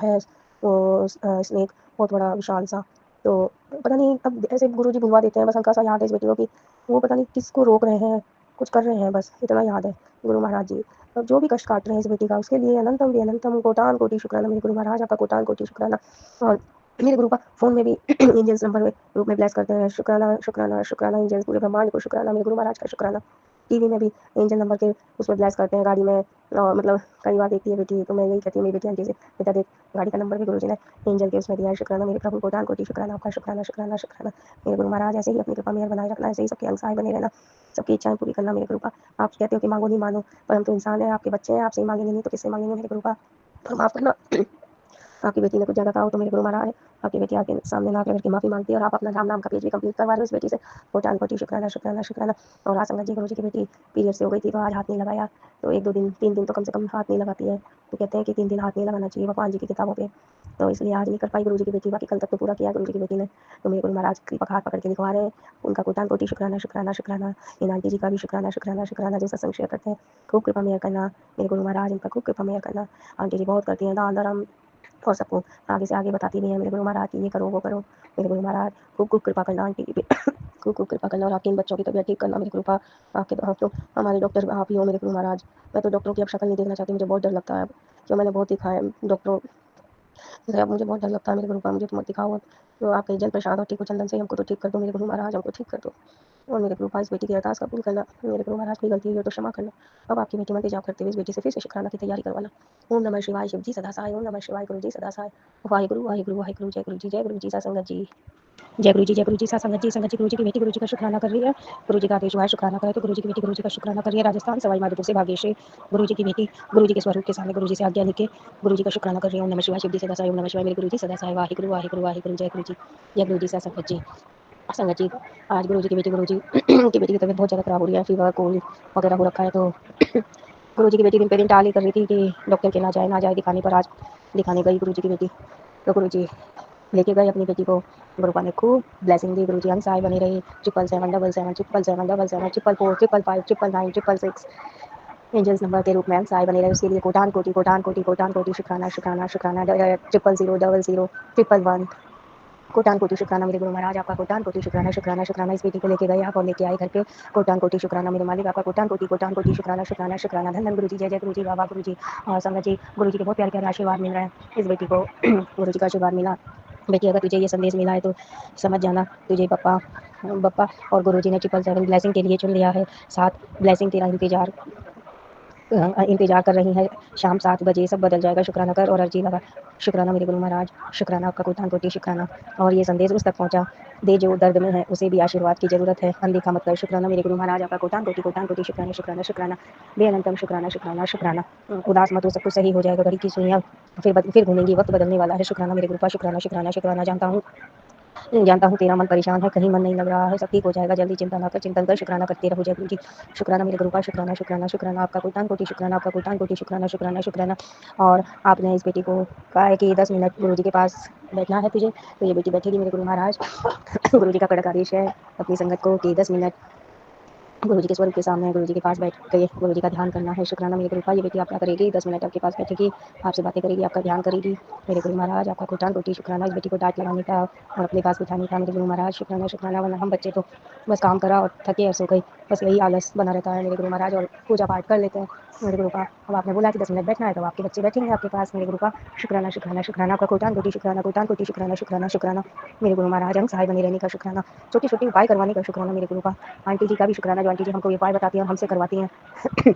है वो स्नेक, बहुत बड़ा विशाल सा। तो पता नहीं अब ऐसे गुरु जी बुलवा देते हैं, बस हल्का सा याद है इस वीडियो की, वो पता नहीं किसको रोक रहे हैं, कुछ कर रहे हैं, बस इतना याद है गुरु महाराज जी। अब जो भी कष्ट काट रहे हैं इस बेटी का, उसके लिए अनंतम भी अनंतम कोटान कोटि शुक्राना मेरे गुरु महाराज, आपका कोटान कोटि शुक्राना। और मेरे गुरु का फोन में भी एंजल्स नंबर में रूप में ब्लेस करते हैं, शुक्राना शुक्राना शुक्राना एंजल्स, पूरे ब्रह्मांड को शुक्राना मेरे गुरु महाराज का शुक्राना। टीवी में भी एंजल नंबर के उसमें ब्लेस करते हैं, गाड़ी में, और मतलब कई बार देखती है बेटी तो मैं यही कहती हूँ मेरी बेटी आंटी से, बेटा देख गाड़ी का नंबर भी गुरु जी ने एंजल के उसमें दिया है। शुक्राना मेरे प्रभु, कोटान कोटि शुक्राना आपका, शुक्राना शुक्राना शुक्राना मेरे गुरु महाराज। ऐसे ही अपनी कृपा मेहर बनाए रखना, ऐसे ही सबके अंसाय बने रहना, सबकी इच्छाएं पूरी करना मेरे गुरु का। आप कहते हो कि मांगो नहीं मानो, परंतु इंसान है, आपके बच्चे हैं, आपसे ही मांगेंगे नहीं तो किससे मांगेंगे मेरे गुरु का, और माफ करना। आपकी बेटी ने कुछ ज़्यादा कहा हो तो मेरे गुरु महाराज, आपकी बेटी आपके सामने नाक रगड़ के माफ़ी मांगती है, और आप अपना राम नाम का पेज भी कंप्लीट करवा रहे हो इस बेटी से, कोटान कोटि शुक्राना शुक्राना शुक्राना। और आज संगत जी, गुरु जी की बेटी पीरियड से हो गई थी तो आज हाथ नहीं लगाया, तो 1-2 दिन 3 दिन तो कम से कम हाथ नहीं लगाती है, तो कहते हैं कि 3 दिन हाथ नहीं लगाना चाहिए भगवान जी की किताबों पे, तो इसलिए आज नहीं कर पाई गुरु जी की बेटी, बाकी कल तक तो पूरा किया गुरु जी की बेटी ने। तो मेरे गुरु महाराज की हाथ पकड़ के दिखवा रहे हैं, उनका कोटान कोटि शुक्राना शुक्राना शुक्राना। इन आंटी जी का भी शुक्राना शुक्राना शुक्राना, जो सत्संग शेयर करते हैं, खूब कृपा मेहर करना मेरे गुरु महाराज, इनका खूब कृपा मेहर करना। आंटी जी बहुत करती हैं दान धर्म, और सबको आगे से आगे बताती भी है मेरे गुरु महाराज की, ये करो वो करो मेरे गुरु महाराज, खूब खूब कृपा करना आंटी की पे खूब खूब कृपा करना, और आपके इन बच्चों की तबीयत ठीक करना मेरे कृपा। आपके आप तो हमारे डॉक्टर आप ही हो मेरे गुरु महाराज, मैं तो डॉक्टरों की अब शक्ल नहीं देखना चाहती, मुझे बहुत डर लगता है, क्यों मैंने बहुत दिखा है डॉक्टरों, अब मुझे बहुत डर लगता है मेरे गुरु का, मुझे तो मत दिखाओ, तो आपके जल प्रसाद और ठीक हो चंदन से हमको तो ठीक कर दो मेरे गुरु महाराज, हमको ठीक कर दो। और मेरे गुरु इस बेटी की अरदास कबूल करना मेरे गुरु महाराज, कोई गलती हुई हो तो क्षमा करना। अब आपकी बेटी मंदिर जाप करते हुए इस बेटी से फिर से शुक्राना की तैयारी करवाना। ओम नमः शिवाय, शिव जी सदा सहाय, ओम नमः शिवाय, गुरु जी सदा सहाय, वाहिगुरु वाहिगुरु वाहिगुरु, जय गुरु जी, जय गुरु जी, सत्संगत जी। जय गुरु जी संगत जी गुरु जी की बेटी गुरु जी का शुक्राना कर रही है। गुरु जी का आदेश हुआ है शुक्राना करे, तो गुरु जी की बेटी गुरु जी का शुक्राना कर रही है। राजस्थान सवाई माधोपुर से भाग्यश्री गुरु जी की बेटी गुरु जी के स्वरूप के सामने गुरु जी से आज्ञा लेके गुरु जी का शुक्राना कर रही है। ओम नमः शिवाय, शिव जी सदा साई, ओम नमः शिवाय, मेरे गुरु जी सदा साई, वाहिगुरु वाहिगुरु वाहिगुरु, जय गुरु जी सा संगत जी। आज गुरु जी की बेटी गुरु जी की बेटी की तबीयत बहुत ज़्यादा खराब हो रही है, फीवर कोल्ड वगैरह हो रखा है। तो गुरु जी की बेटी दिन पे दिन टाल ही कर रही थी कि डॉक्टर के ना जाए दिखाने, पर आज दिखाने गई गुरु जी की बेटी। तो गुरु जी लेके गए अपनी बेटी को। गुरु ने खूब ब्लेसिंग दी, गुरु जी अंग सहाय बने रही। 7777 777 744 555 999 666 एंजल्स नंबर के रूप में अंग सहाय बने रहे। उसके लिए कोटान कोटि शुक्राना शुक्राना शुक्राना। 000 111 कोटान कोटि शुक्राना मेरे गुरु महाराज आपका, कोटान कोटि शुक्राना शुक्राना शुक्राना। इस बेटी को लेके गए आप और लेके आए घर पे। कोटान कोटि शुक्राना मेरे मालिक आपका, कोटान कोटि शुक्राना शुक्राना शुक्राना। धन धन गुरु जी, जय गुरु जी, बाबा गुरु जी और संगत जी। गुरु जी के बहुत प्यारे प्यारे आशीर्वाद मिल रहे हैं इस बेटी को। गुरु जी का आशीर्वाद मिला। बेटी अगर तुझे ये संदेश मिला है तो समझ जाना तुझे बप्पा बप्पा और गुरु जी ने 777 ब्लेसिंग के लिए चुन लिया है। 7 ब्लेसिंग तेरा इंतजार कर रही है। शाम 7 बजे सब बदल जाएगा। शुक्राना कर और अर्जी लगा। शुक्राना मेरे गुरु महाराज, शुक्राना आपका, कोटान कोटि शुक्राना। और ये संदेश उस तक पहुंचा दे जो दर्द में है, उसे भी आशीर्वाद की जरूरत है। अनदेखा मत कर। शुक्राना मेरे गुरु महाराज आपका, कोटान कोटि शुक्राना शुक्राना शुक्राना। बेअनंतम शुक्राना शुक्राना शुक्राना। उदास मत हो, सब कुछ सही हो जाएगा। घड़ी की सुइयां फिर घूमेंगी, वक्त बदलने वाला है। शुक्राना मेरे गुरु का, शुक्राना शुक्राना शुक्राना। जानता हूँ तेरा मन परेशान है, कहीं मन नहीं लग रहा है, सब ठीक हो जाएगा जल्दी। चिंता ना कर, चिंतन कर, शुक्राना करते रहो। जय गुरु जी। शुक्राना मेरे गुरु का, शुक्राना शुक्राना शुक्राना आपका, कोटान कोटि शुक्राना आपका, कोटान कोटि शुक्राना शुक्राना शुक्राना। और आपने इस बेटी को कहा है कि 10 मिनट गुरु जी के पास बैठना है तुझे, तो ये बेटी बैठेगी मेरे गुरु महाराज। गुरु जी का कड़क आदेश है अपनी संगत को कि 10 मिनट गुरु जी के स्वरूप के सामने गुरु जी के पास बैठ के गुरु जी का ध्यान करना है। शुक्राना मेरे गुरु का, ये बेटी आपका करेगी। 10 मिनट आपके पास बैठेगी, आपसे बातें करेगी, आपका ध्यान करेगी। मेरे गुरु महाराज आपका, कोटान कोटि शुक्राना। इस बेटी को डांट लगाने का और अपने पास बिठाने का मेरे गुरु महाराज, शुक्राना शुक्राना। वरना हम बच्चे तो बस काम करा और थके और सो गए, बस यही आलस बना रहता है मेरे गुरु महाराज, और पूजा पाठ कर लेते हैं मेरे गुरु का। अब आपने बोला कि 10 मिनट बैठना है, तो आपके बच्चे बैठेंगे आपके पास मेरे गुरु का। शुक्राना शुक्राना शुक्राना आपका, कोटान कोटि शुक्राना, कोटान कोटि शुक्राना शुक्राना शुक्राना। मेरे गुरु महाराज अंग सहाय बने रहने का शुक्राना, छोटी छोटी उपाय करवाने का शुक्राना मेरे गुरु का। आंटी जी का भी शुक्राना, जो आंटी जी हमको ये उपाय बताती हैं और हमसे करवाती हैं।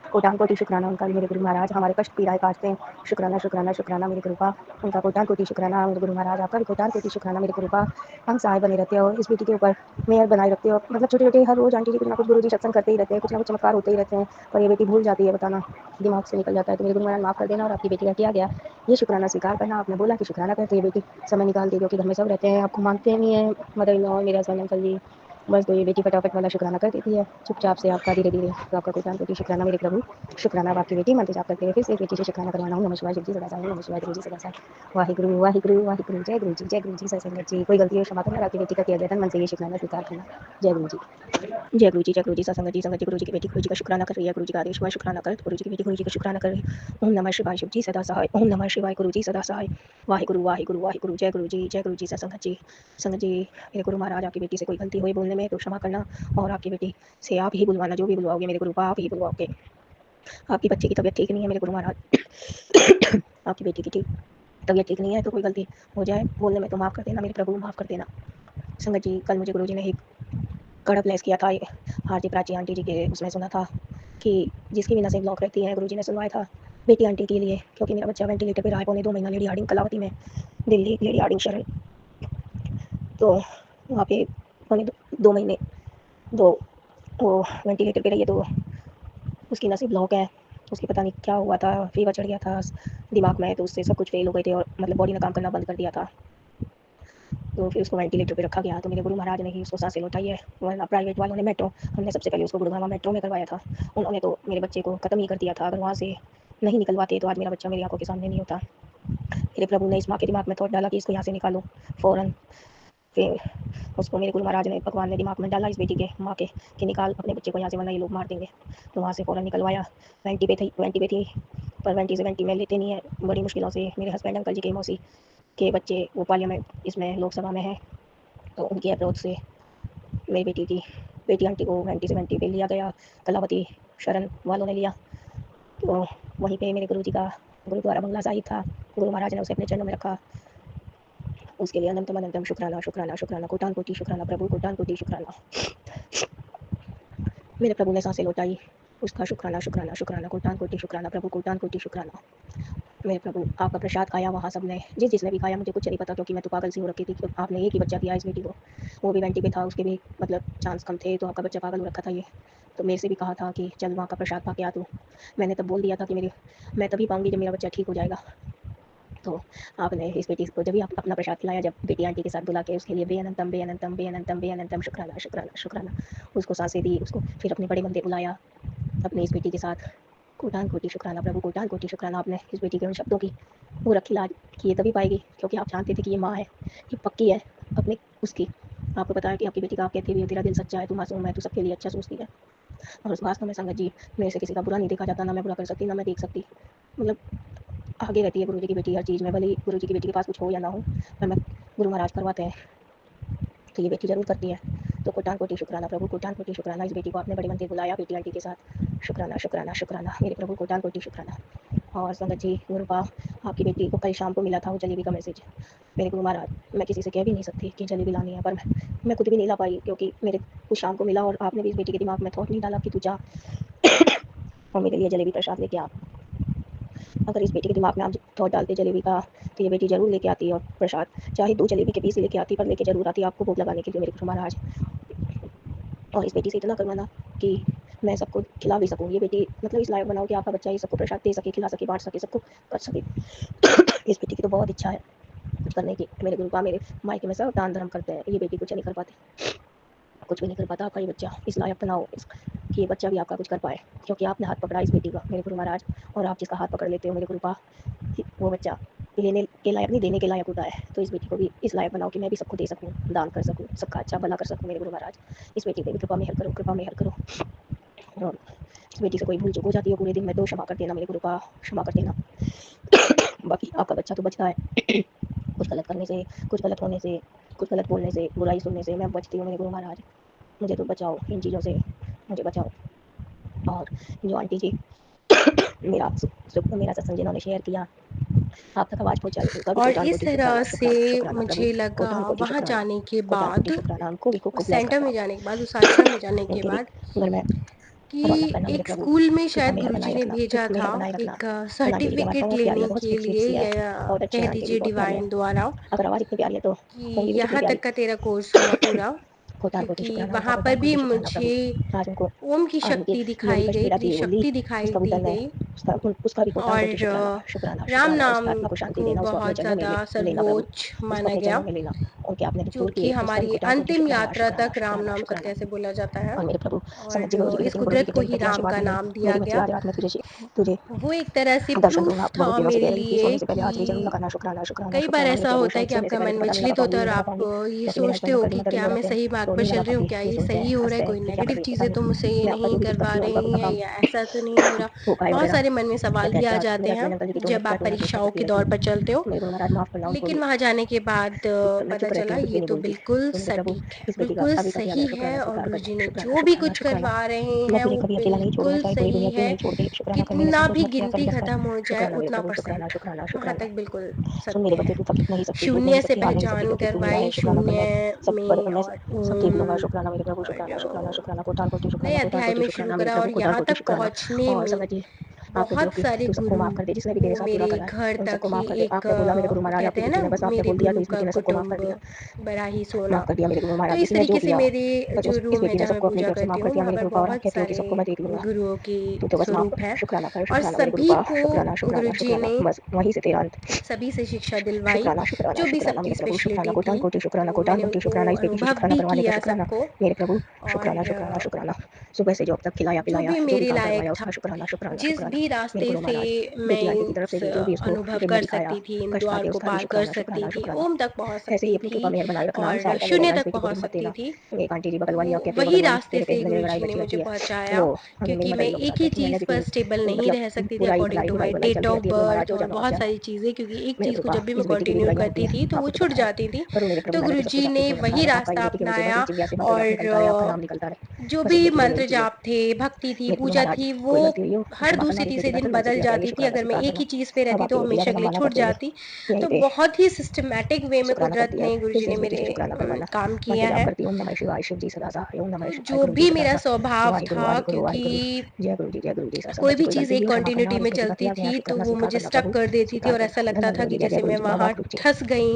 कोटान कोटि शुक्राना उनका भी मेरे गुरु महाराज, हमारे कष्ट पीड़ाएं काटते हैं। शुक्राना शुक्राना शुक्राना मेरे गुरु का, उनका कोटान कोटि शुक्राना मेरे गुरु महाराज आपका भी, कोटान कोटि शुक्राना मेरे गुरु का। हम सहाय बने रहते हो, इस बेटी के ऊपर मेहर बनाए रखते हो। मतलब छोटे छोटे हर रोज आंटी जी कुछ ना कुछ गुरु जी सत्संग करते ही रहते हैं, कुछ ना कुछ चमत्कार होते ही रहते हैं, पर ये बेटी भूल जाती है, बताना दिमाग से निकल जाता है। तो मेरे गुरु महाराज माफ कर देना, और आपकी बेटी का किया गया ये शुक्राना स्वीकार करना। आपने बोला कि शुक्राना करते, ये बेटी समय निकाल दी, क्योंकि घर में सब रहते हैं, आपको मानते नहीं है मदर इन लॉ मेरे हस्बैंड अंकल जी, बस तो ये बेटी फटाफट वाला शुक्राना कर देती है चुपचाप से आपका, धीरे धीरे। तो आपका कोटान कोटि शुक्राना मेरे प्रभु, शुक्राना। अब आपकी बेटी मंत्र जाप करते हुए फिर से एक बेटी से शुक्राना करवाना हूँ। नमः शिवाय, शिव जी सदा साई, नमः शिवाय, गुरु जी सदा साई, वाहिगुरु वाहिगुरु वाहिगुरु। जय गुरु जी, जय गुरु जी। सत्संगत जी, कोई गलती हो क्षमा करना, आपकी बेटी का किया गया मन से ये शुक्राना स्वीकार करना। जय गुरु जी, जय गुरु जी, जय गुरु जी। सत्संगत जी, संगत जी, गुरु जी की बेटी गुरु जी का शुक्राना कर रही है। गुरु जी का आदेश हुआ शुक्राना कर, गुरु जी की बेटी गुरु जी का शुक्राना कर रही है। ओम नमः शिवाय, शिव जी सदा सहाय, ओम नमः शिवाय, गुरु जी सदा सहाय, वाहिगुरु वाहिगुरु वाहिगुरु। जय गुरु जी, जय गुरु जी। सत्संगत जी, संगत जी, मेरे गुरु महाराज आपकी बेटी से कोई गलती हुई बोलने में तो क्षमा करना, और आपकी बेटी से आप ही बुलवाना, जो भी बुलवाओगे मेरे गुरु का आप ही बुलवाओगे। आपकी बच्चे की तबीयत ठीक नहीं है मेरे गुरु महाराज, आपकी बेटी की तबीयत ठीक नहीं है, तो कोई गलती हो जाए बोलने में तो माफ़ कर देना मेरे प्रभु, माफ़ कर देना। संगत जी, कल मुझे गुरु जी ने एक कड़ा ब्लेस किया था आरती प्राची आंटी जी के, उसमें सुना था कि जिसकी भी नसें ब्लॉक रहती हैं, गुरु जी ने सुनवाया था बेटी आंटी के लिए, क्योंकि मेरा बच्चा वेंटिलेटर पे रहा है 2.25 महीना लेडी हार्डिंग कलावती में, दिल्ली लेडी हार्डिंग शरण। तो वहाँ पे 2 महीने दो वो वेंटिलेटर पे रही है, तो उसकी नसें ब्लॉक है। उसकी पता नहीं क्या हुआ था, फीवर चढ़ गया था दिमाग में, तो उससे सब कुछ फेल हो गए थे, और मतलब बॉडी ने काम करना बंद कर दिया था। तो फिर उसको वेंटिलेटर पे रखा गया। तो मेरे गुरु महाराज ने ही उसको सांसें लौटाई है, वरना प्राइवेट वालों ने मेट्रो, हमने सबसे पहले उसको गुड़गांव मेट्रो में करवाया था, उन्होंने तो मेरे बच्चे को ख़त्म ही कर दिया था। अगर वहाँ से नहीं निकलवाते तो आज मेरा बच्चा मेरी आंखों के सामने नहीं होता। मेरे प्रभु ने इस माँ के दिमाग में थॉट डाला कि इसको यहाँ से निकालो फ़ौरन। फिर उसको मेरे गुरु महाराज ने, भगवान ने दिमाग में डाला इस बेटी के माँ के कि निकाल अपने बच्चे को यहाँ से, वरना ये लोग मार देंगे। तो वहाँ से फ़ौरन निकलवाया। वेंटी पे थी, पर वेंटी से वेंटी में लेते नहीं है, बड़ी मुश्किलों से। मेरे हस्बैंड अंकल जी के मौसी के बच्चे वो पार्लियामेंट इसमें लोकसभा में है, तो उनकी अप्रोच से मेरी बेटी आंटी को वेंटी से वेंटी पे लिया गया। कलावती शरण वालों ने लिया, तो वहीं पे मेरे गुरु जी का गुरुद्वारा बंगला साहिब था, गुरु महाराज ने उसे अपने चरणों में रखा। उसके लिए अनंतम अनंतम शुक्राना शुक्राना शुक्राना, कोटान कोटि शुक्राना प्रभु, कोटान कोटि शुक्राना। मेरे प्रभु ने सांसें लौटाई, उसका शुक्राना शुक्राना शुक्राना, कोटान कोटि शुक्राना प्रभु, कोटान कोटि शुक्राना। मेरे प्रभु आपका प्रसाद खाया वहाँ सब ने, जिसने भी खाया, मुझे कुछ नहीं पता क्योंकि मैं तो पागल सी हो रखी थी कि आपने एक ही बच्चा दिया इस बेटी को, वो भी वेंटी पे था, उसके भी मतलब चांस कम थे, तो आपका बच्चा पागल हो रखा था ये। तो मेरे से भी कहा था कि चल वहाँ का प्रसाद पा के आ तू। मैंने तब बोल दिया था कि मैं तभी पाऊंगी जब मेरा बच्चा ठीक हो जाएगा। तो आपने इस बेटी को जब भी आप अपना प्रसाद खिलाया, जब बेटी आंटी के साथ बुला के उसके लिए बेअनंतम बेअनंतम बेअनंतम बेअनंतम शुक्राना शुक्राना शुक्राना, उसको सांसें दी, उसको फिर अपने बड़े मंदिर बुलाया अपनी इस बेटी के साथ। कोटान कोटि शुक्राना प्रभु, कोटान कोटि शुक्राना, आपने इस बेटी के उन शब्दों की वो रखी लाज कि ये तभी पाएगी क्योंकि आप जानते थे कि ये माँ है, ये पक्की है अपनी उसकी। आपको बताया कि आपकी बेटी का आप कहते भी तेरा दिल सच्चा है, तू मासूम है, तू सबके लिए अच्छा सोचती है। और उस वास्तव में संगत जी, मेरे से किसी का बुरा नहीं देखा जाता, ना मैं बुरा कर सकती, ना मैं देख सकती। मतलब आगे रहती है गुरु जी की बेटी हर चीज़ में, भले ही गुरु जी की बेटी के पास कुछ हो या ना हो, पर मैं गुरु महाराज करवाते हैं तो ये बेटी जरूर करती है। तो कोटान कोटि शुक्राना प्रभु, कोटान कोटि शुक्राना, इस बेटी को आपने बड़े मंदिर बुलाया बेटी आंटी के साथ। शुक्राना शुक्राना शुक्राना मेरे प्रभु, कोटान कोटि शुक्राना। और संगत जी, गुरु पा आपकी बेटी को कल शाम को मिला था वो जलेबी का मैसेज। मेरे गुरु महाराज, मैं किसी से कह भी नहीं सकती कि जलेबी लानी है, पर मैं खुद भी नहीं ला पाई क्योंकि मेरे को शाम को मिला और आपने भी इस बेटी के दिमाग में थॉट नहीं डाला कि तू जा और मेरे लिए जलेबी प्रसाद लेके आ। अगर इस बेटी के दिमाग में आप थॉट डालते जलेबी का, तो ये बेटी जरूर लेके आती और प्रसाद, चाहे 2 जलेबी के पीस ही लेके आती, पर लेके जरूर आती आपको भोग लगाने के लिए मेरे गुरु महाराज। और इस बेटी से इतना करवाना कि मैं सबको खिला भी सकूँ, ये बेटी मतलब इस लायक बनाओ कि आपका बच्चा ये सबको प्रसाद दे सके, खिला सके, बांट सके, सबको कर सके। इस बेटी की तो बहुत इच्छा है कुछ करने की। मेरे गुरु पा मेरे मायके में सब दान धर्म करते हैं, ये बेटी कुछ नहीं कर पाती, कुछ भी नहीं कर पाता। आपका ये बच्चा इस लायक बनाओ कि ये बच्चा भी आपका कुछ कर पाए, क्योंकि आपने हाथ पकड़ा इस बेटी का मेरे गुरु महाराज, और आप जिसका हाथ पकड़ लेते हो मेरे गुरु पा, वो बच्चा लेने के लायक नहीं, देने के लायक होता है। तो इस बेटी को भी इस लायक बनाओ कि मैं भी सबको दे सकूँ, दान कर सकूँ, सबका अच्छा भला कर सकूँ मेरे गुरु महाराज। इस बेटी पे भी कृपा मेहर करो, कृपा मेहर करो। और इस बेटी से कोई भूल चूक हो जाती है पूरे दिन में तो क्षमा कर देना मेरे गुरु पा, क्षमा कर देना। बाकी आपका बच्चा तो बचता है कुछ गलत करने से, कुछ गलत होने से, कुछ गलत बोलने से, बुराई सुनने से मैं बचती हूँ मेरे गुरु महाराज। मुझे तो बचाओ इन चीज़ों से, मुझे बचाओ। और जो आंटी जी मेरा मेरा सत्संग जिन्होंने शेयर किया, आप तक आवाज़ पहुँचाई, उनका भी और कोटान इस कोटि तरह शुक्राना से शुक्राना शुक्राना प्रभु, मुझे लगा कोटान कोटि वहाँ शुक्राना, जाने के कोटान बाद, कोटि शुक्राना, उनको भी खूब उस ब्लेस सेंटर करना, में जाने के बाद, उस आश्रम में जाने के उनके भी बाद, घर में रौनक कि करना मेरे एक प्रभु, स्कूल में कृपा शायद मेहर गुरुजी बनाए ने रखना, भेजा कृपा मेहर था बनाए रखना। एक और आंटी जी भी हमारी सर्टिफिकेट बहुत प्यारी है, लेने बहुत के स्वीट स्वीट लिए, सी है, या बहुत अच्छी कह है आंटी जी, दीजिए बहुत प्यारी है। डिवाइन द्वारा, अगर आवाज़ इतनी प्यारी है तो कि होंगी भी कितनी यहाँ प्यारी। तक का तेरा कोर्स हुआ पूरा। कोटान कोटि क्योंकि शुक्राना, उनका वहाँ पर कोटान भी कोटि शुक्राना प्रभु। मुझे आज उनको, ओम की आज उनकी शक्ति जो भी दिखाई कष्ट गई, पीड़ा थी वो ली, त्रिशक्ति उस दिखाई प्रभु दी ने गई। उसका भी कोटान कोटि और शुक्राना शुक्राना राम शुक्राना। नाम उसकी आत्मा को शांति को देना, उसको अपने बहुत चरणों में ज़्यादा लेना प्रभु, सर्वोच्च उसको माना अपने गया, चरणों में लेना, उनके आपने जो जो फूल कि किए उसका भी हमारी कोटान कोटि अंतिम शुक्राना यात्रा शुक्राना तक राम शुक्राना नाम शुक्राना। सत्य से बोला जाता है। और मेरे प्रभु संगत जी, गुरु जी और के इस दिन गुरु जी कुदरत के को जन्म ही के दिन राम आशीर्वाद का के दिन नाम दिया मेरी बच्ची गया। आज रात में तुझे वो एक तरह से दर्शन प्रूफ दूंगा, बहुत था दिनों से मेरे कह रही थी, लिए सोने से पहले आज भी जरूर कि लगाना, शुक्राना शुक्राना कई बार शुक्राना मेरे ऐसा प्रभु। होता है शायद कि सोने से आपका पहले मन तो पता नहीं लगा विचलित पाऊंगी, होता है नहीं और लगा आप पाऊंगी, ये क्योंकि मेरे सोचते हस्बैंड हो अंकल जी कि ना डरे क्या हुए मैं रहते हैं, सही बात तो पर नहीं चल लगा रही हूँ, पाती, क्या ये ये सुनते सही हैं, हो रहा है, हंसते हैं, कोई फिर क्या नेगेटिव करें पता चीज़ें नहीं। तो मुझसे ये मैं आपका नहीं जो भी कुछ करवा करती हूँ उनका रही उनका हैं, काम या ऐसा तो नहीं हो रहा। हो पाए बहुत वगैरह सारे मन में सवाल भी कहते आ हैं। जाते मैं अपने हैं अंकल जी की तो जब आप मैं ना सोच परीक्षाओं सकती के रहती दौर हूँ। पर चलते हो। मेरे गुरु महाराज माफ करना उनको भी, लेकिन वहाँ जाने के बाद मैं चुप पता रहती चला हूँ, कुछ भी ये नहीं तो बोलती। बिल्कुल तो मेरे प्रभु सटीक है, इस बेटी का बिल्कुल अभी का भी सही अगर है, शुक्राना और स्वीकार कर, गुरुजी ने शुक्राना जो भी शुक्राना कुछ शुक्राना। करवा रहे मैं हैं तुझे वो कभी अकेला नहीं छोड़ूंगा, बिल्कुल चाहे पूरी सही दुनिया क्यों है। नहीं छोड़ दे, शुक्राना कर, मैंने कितना भी संतोष मत किया कर गिनती बस कर। खत्म हो जाए शुक्राना मेरे उतना प्रभु, शुक्राना परसेंट शुक्राना वहाँ शुक्राना। तक बिल्कुल सुन सत्य मेरे है। बच्चे, तू थक नहीं सकती, तू नहीं शून्य से सकती, हार नहीं सकती, पहचान क्योंकि तू मेरा करवाई, है, शुक्राना कर, मैं शून्य सब मैं और सब देख लूंगा। ओम। शुक्राना मेरे प्रभु, शुक्राना शुक्राना और शुक्राना, कोटान कोटि नए शुक्राना, कोटान अध्याय कोटि में शुरू शुक्राना मेरे करा, और प्रभु, कोटान यहाँ कोटि तक शुक्राना। पहुँचने और में संगत जी, आप जो बहुत कि सारे तू सबको गुरु माफ कर दे, जिसने भी तेरे वो साथ बुरा मेरे करा है घर उन तक सबको ही माफ कर दे। एक आपने बोला मेरे गुरु महाराज कहते आपकी हैं बेटी ना, ने, बस आपने मेरे बोल दिया तो गुरु इस का बेटी ने सबको माफ कर कुटुंब दिया, बड़ा ही सोना। माफ कर दिया मेरे गुरु तो महाराज, इस जिसने जो तरीके से किया। मेरे बस जो इस रूम है बेटी ने जहाँ मैं सबको अपनी पूजा तरफ से करती माफ कर हूँ, दिया वहाँ मेरे पर गुरु पा, बहुत कहती हो कि सारे सबको मैं देख लूंगा। गुरुओं की तू तो बस माफ स्वरूप कर, है। शुक्राना कर, और शुक्राना मेरे गुरु सभी पा, को शुक्राना शुक्राना गुरुजी शुक्राना, ने बस वहीं से तेरा अंत। सभी से शिक्षा दिलवाई, शुक्राना शुक्राना जो भी शुक्राना सबकी मेरे प्रभु, शुक्राना स्पेशलिटी कोटान थी, कोटि शुक्राना, तो कोटान मैंने कोटि उनको शुक्राना, इस बेटी को अनुभव शुक्राना भी करवाने का किया शुक्राना सबको। मेरे प्रभु। शुक्राना शुक्राना और शुक्राना, सुबह से जो अब तक खिलाया जो पिलाया, भी जो भी मेरे काम लायक करवाया था, उसका शुक्राना शुक्राना जिस शुक्राना भी मेरे रास्ते गुरु से महाराज। मैं बेटी आंटी की तरफ इस से भी जो भी उसको अनुभव ड्रीम में कर दिखाया, सकती थी, इन कष्ट द्वार काटे, को उसका भी पार कर शुक्राना सकती शुक्राना थी, शुक्राना। ओम तक पहुंच ऐसे ही सकती अपनी थी, कृपा मेहर बनाए रखना, हर साल और का शून्य लड़ेगा इस तक बेटी को पहुंच हिम्मत सकती देना। थी। एक आंटी जी बगल वाली आप तो कहते हो वही भगवान रास्ते तेरे से पेट में लड़ाई गुरुजी ने बची मुझे रहती है, पहुंचाया, वो हमें मेरी क्योंकि मैं मदर लोग एक बताते ही हैं कि मैंने चीज़ भी पर स्टेबल नहीं मतलब रह सकती थी बुराई अकॉर्डिंग भलाई टू बुराई माय भलाई डेट चलती ऑफ रहती है, गुरु महाराज बर्थ, हो और जा मान बहुत जा सारी चीज़ें, क्योंकि एक मेरे चीज़ को कृपा। जब भी मैं इस बेटी की भी कंटिन्यू बुराई मत करती कर, थी तो वो आपको तो छूट पता है, जाती थी। करो मेरे प्रभु, तो मैंने तो सब कुछ गुरुजी आपके ने थ्रू रखा वही है, बस आपका ये रास्ता बेटी की वजह से बस अपनाया, इस जिज्ञासा से मंत्र जाप और निकलता रहे, आपका नाम निकलता रहे, जो बस भी इस बेटी की वजह मंत्र होती है। जाप थे, भक्ति थी, मेरे गुरु पूजा महाराज, थी, वो कोई गलती हुई हो तो हर क्षमा करना दूसरी मेरी, तेज़ी से दिन बदल जाती थी, अगर मैं एक ही चीज़ पे रहती तो आपकी रोटी हमेशा ज़्यादा के लिए लंबा ना छूट करते जाती। यहीं तो पे बहुत ही सिस्टमैटिक वे में शुक्राना कुदरत करती है। ने, फिर गुरुजी से ने इस बेटी मेरे से शुक्राना करवाना। काम मंत्र किया जाप है। करती हूँ, ओम नमः शिवाय, शिव जी सदा सहाय, ओम नमः तो शिवाय, जो गुरु जी भी सदा मेरा सहाय, स्वभाव वाहिगुरु, था, वाहिगुरु, वाहिगुरु, क्योंकि जय गुरु जी कोई सत्संग भी से कोई चीज़ गलती एक भी है, क्षमा कंटिन्यूटी करना, में रुक के चलती करते थी हैं, तो करना वो सीखा, मुझे करना स्टक प्रभु कर देती थी और सिखाते। ऐसा लगता धन धन था गुरु कि जी, जय जैसे गुरु मैं जी, बाबा वहाँ गुरु जी। ठस गई